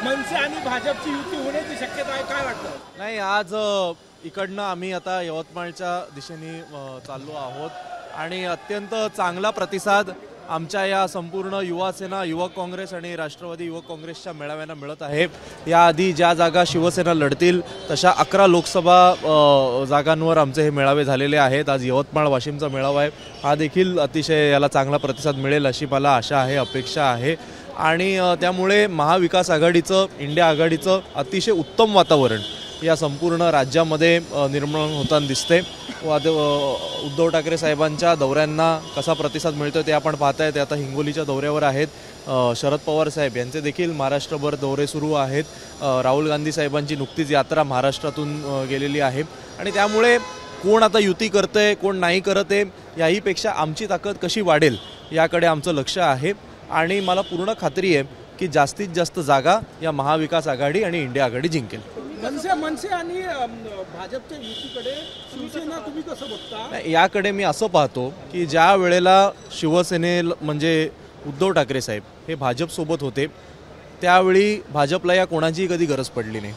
मनसे आणि भाजपची युती होण्याची शक्यता आहे, काय वाटतं? नाही, आज इकडनं आम्ही आता यवतमाळच्या दिशेने चाललो आहोत आणि अत्यंत चांगला प्रतिसाद आमच्या या संपूर्ण युवा सेना, युवक काँग्रेस आणि राष्ट्रवादी युवक काँग्रेसच्या मेळाव्यांना मिळत आहे। याआधी ज्या जागा शिवसेना लढतील तशा 11 लोकसभा जागांवर आमचे हे मेळावे झालेले आहेत। आज यवतमाळ वाशिमचा मेळावा आहे, हा देखील अतिशय याला चांगला प्रतिसाद मिळेल अशी मला आशा आहे, अपेक्षा आहे। आणि त्यामुळे महाविकास आघाडीचं, इंडिया आघाडीचं अतिशय उत्तम वातावरण या संपूर्ण राज्यामध्ये निर्माण होताना दिसते। उद्धव ठाकरे साहेबांच्या दौऱ्यांना कसा प्रतिसाद मिळतो ते आपण पाहताय। ते आता हिंगोलीच्या दौऱ्यावर आहेत। शरद पवार साहेब यांचे देखील महाराष्ट्रभर दौरे सुरू आहेत। राहुल गांधी साहेबांची नुकतीच यात्रा महाराष्ट्रातून गेलेली आहे आणि त्यामुळे कोण आता युती करतंय, कोण नाही करत आहे, याहीपेक्षा आमची ताकद कशी वाढेल याकडे आमचं लक्ष आहे। आणि मला पूर्ण खात्री आहे की जास्तीत जास्त जागा या महाविकास आघाडी आणि इंडिया आघाडी जिंकेल। मनसे आणि भाजपच्या युतीकडे शिवसेना तुम्ही कसं बघता? याकडे मी असं पाहतो की ज्या वेळेला शिवसेनेला म्हणजे उद्धव ठाकरे साहेब हे भाजपसोबत होते त्यावेळी भाजपला या कोणाचीही कधी गरज पडली नाही।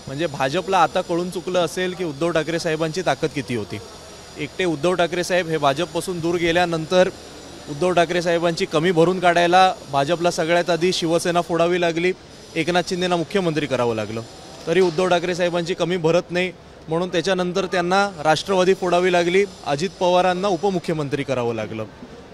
म्हणजे भाजपला आता कळून चुकलं असेल की उद्धव ठाकरे साहेबांची ताकद किती होती। एकटे उद्धव ठाकरे साहेब हे भाजपपासून दूर गेल्यानंतर उद्धव ठाकरे साहेबांची कमी भरून काढायला भाजपला सगळ्यात आधी शिवसेना फोडावी लागली, एकनाथ शिंदेंना मुख्यमंत्री करावं लागलं। तरी उद्धव ठाकरे साहेबांची कमी भरत नाही म्हणून त्याच्यानंतर त्यांना राष्ट्रवादी फोडावी लागली, अजित पवारांना उपमुख्यमंत्री करावं लागलं।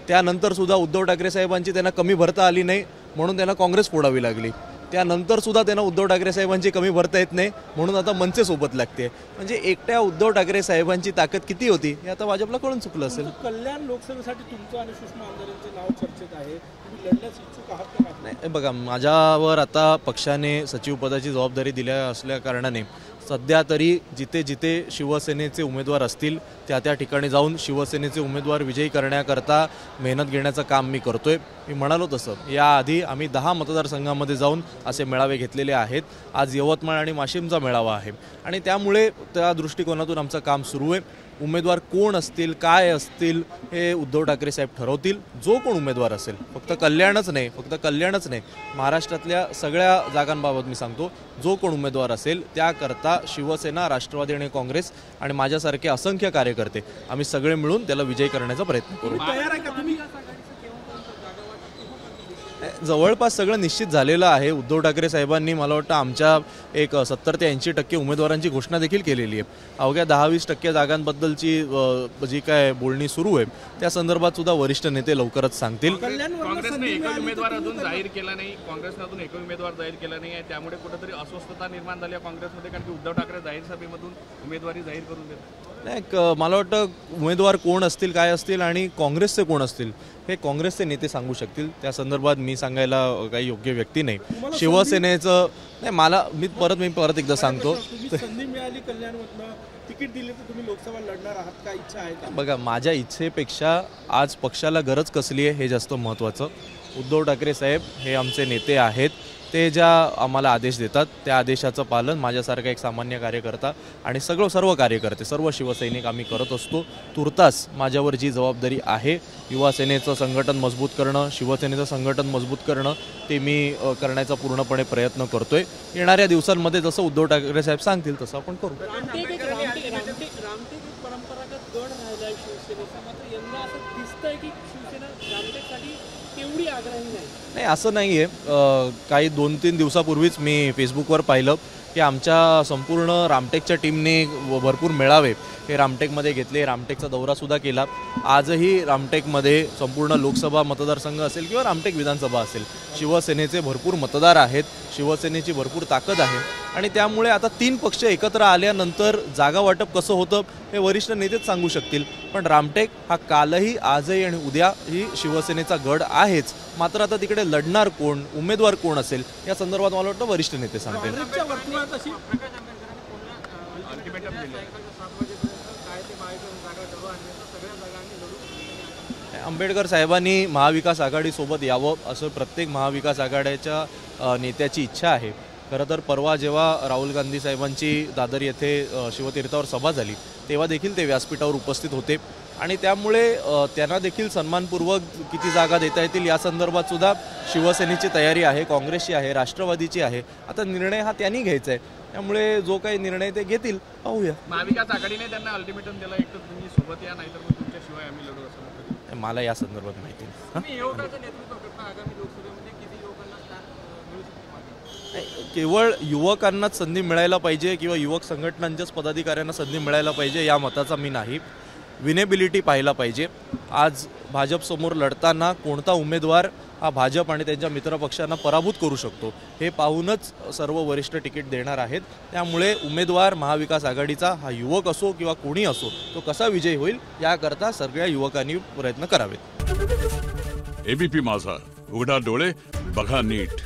त्यानंतर सुद्धा उद्धव ठाकरे साहेबांची त्यांना कमी भरता आली नाही म्हणून त्यांना काँग्रेस फोडावी लागली। त्यानंतर सुद्धा त्यांना उद्धव ठाकरे साहेबांची कमी भरता येत नाही म्हणून आता मनसे सोबत लागते। म्हणजे एकट्या उद्धव ठाकरे साहेबांची ताकद किती होती हे आता भाजपला कळून चुकलं असेल। कल्याण लोकसभेसाठी तुमचं आणि सुषमा अंधारेंचे नाव चर्चेत आहे, तुम्ही लढण्यास इच्छुक आहात का? नाही बघा, माझ्यावर आता पक्षाने सचिवपदाची जबाबदारी दिल्या असल्या कारणाने सध्या तरी जिथे जिथे शिवसेनेचे उमेदवार असतील त्या ठिकाणी जाऊन शिवसेनेचे उमेदवार विजयी करण्याकरता मेहनत घेण्याचं काम मी करतोय। मी म्हणालो तसं याआधी आम्ही 10 मतदारसंघामध्ये जाऊन असे मेळावे घेतलेले आहेत। आज यवतमाळ आणि वाशिमचा मेळावा आहे आणि त्यामुळे त्या दृष्टिकोनातून आमचं काम सुरू आहे। उमेदवार कोण असतील, काय असतील हे उद्धव ठाकरे साहेब ठरवतील। जो कोण उमेदवार असेल, फक्त कल्याणच नाही, महाराष्ट्रातल्या सगळ्या जागांबाबत मी सांगतो, जो कोण उमेदवार असेल त्याकरता शिवसेना, राष्ट्रवादी आणि काँग्रेस आणि माझ्यासारखे असंख्य कार्यकर्ते आम्ही सगळे मिळून त्याला विजयी करण्याचा प्रयत्न करू। तयार आहे का तुम्ही? जवळपास सगळं निश्चित झालेलं आहे। उद्धव ठाकरे साहेबांनी मला वाटतं आमच्या एक 70 ते 80% उमेदवारांची घोषणा देखील केलेली आहे। अवघ्या 10-20% जागांबद्दलची जी काय बोलणी सुरू आहे त्या संदर्भात सुद्धा वरिष्ठ नेते लवकरच सांगतील। काँग्रेसने एकही उमेदवार अजून जाहीर केला नाही, काँग्रेसने अजून एकही उमेदवार जाहीर केला नाही आहे, त्यामुळे कुठेतरी अस्वस्थता निर्माण झाली आहे काँग्रेसमध्ये, कारण की उद्धव ठाकरे जाहीर सभेमधून उमेदवारी जाहीर करून देतात। नाही, मला वाटतं उमेदवार कोण असतील, काय असतील आणि काँग्रेसचे कोण असतील हे काँग्रेसचे नेते सांगू शकतील। त्या संदर्भात मी सांगायला काही योग्य व्यक्ती नाही। शिवसेनेचं नाही, मी परत एकदा सांगतो, संधी मिळाली कल्याणमधनं तिकीट दिले तर तुम्ही लोकसभा लढणार आहात का? इच्छा आहे का? बघा, माझ्या इच्छेपेक्षा आज पक्षाला गरज कसली आहे हे जास्त महत्त्वाचं। उद्धव ठाकरे साहेब हे आमचे नेते आहेत, ते ज्या आम्हाला आदेश देतात त्या आदेशाचं पालन माझ्यासारखा एक सामान्य कार्यकर्ता आणि सर्व कार्यकर्ते, सर्व शिवसैनिक आम्ही करत असतो। तुर्तास माझ्यावर जी जबाबदारी आहे युवा सेनेचं संघटन मजबूत करणं, शिवसेनेचं संघटन मजबूत करणं, ते मी करण्याचा पूर्णपणे प्रयत्न करतोय। येणाऱ्या दिवसांमध्ये जसं उद्धव ठाकरे साहेब सांगतील तसं आपण करू। परंपरागत गड राहिला आहे शिवसेनेचा, मात्र यंदा असं दिसतंय की शिवसेना रामटेकसाठी तेवढी आग्रही नाही। असं नाही आहे। काही 2-3 दिवसापूर्वीच मी फेसबुकवर पाहिलं की आमच्या संपूर्ण रामटेकच्या टीमने भरपूर मेळावे हे रामटेकमध्ये घेतले, रामटेकचा दौरासुद्धा केला। आजही रामटेकमध्ये संपूर्ण लोकसभा मतदारसंघ असेल किंवा रामटेक विधानसभा असेल, शिवसेनेचे भरपूर मतदार आहेत, शिवसेनेची भरपूर ताकद आहे आणि त्यामुळे आता 3 पक्ष एकत्र आल्यानंतर जागा वाटप कसं होतं हे वरिष्ठ नेतेच सांगू शकतील। पण रामटेक हा कालही, आजही आणि उद्याही शिवसेनेचा गड आहेच। मात्र आता तिकडे लढणार कोण, उमेदवार कोण असेल या संदर्भात मला वाटतं वरिष्ठ नेते सांगतील। आंबेडकर साहेबांनी महाविकास आघाडीसोबत यावं असं प्रत्येक महाविकास आघाडीच्या नेत्याची इच्छा आहे। खरं तर परवा जेव्हा राहुल गांधी साहेबांची दादर येथे शिवतीर्थावर सभा झाली तेव्हा देखील ते व्यासपीठावर उपस्थित होते आणि त्यामुळे त्यांना देखील सन्मानपूर्वक किती जागा देता येतील या संदर्भात सुद्धा शिवसेनेची तयारी आहे, काँग्रेसची आहे, राष्ट्रवादीची आहे. आता निर्णय हा त्यांनी घ्यायचा आहे, त्यामुळे जो काही निर्णय ते घेतील पाहूया. महाविकास आघाडीने त्यांना अल्टिमेटम दिला, एक तर तुम्ही सोबत या, नाहीतर मग तुमच्याशिवाय आम्ही लढू असं म्हणतात. मला या संदर्भात माहिती नाही. तुम्ही युवकाचं नेतृत्व करता, आगामी लोकसभेमध्ये किती युवकांना स्थान मिळू शकते मागे? नाही, केवळ युवकांनाच संधी मिळायला पाहिजे किंवा युवक संघटनांच्याच पदाधिकाऱ्यांना संधी मिळायला पाहिजे या मताचा मी नाही. विनेबिलिटी पाहायला पाहिजे. आज भाजपसमोर लढताना कोणता उमेदवार हा भाजप आणि त्यांच्या मित्रपक्षांना पराभूत करू शकतो हे पाहूनच सर्व वरिष्ठ तिकीट देणार आहेत. त्यामुळे उमेदवार महाविकास आघाडीचा हा युवक असो किंवा कोणी असो तो कसा विजयी होईल याकरता सगळ्या युवकांनी प्रयत्न करावेत. एबीपी माझा, उघडा डोळे बघा नीट.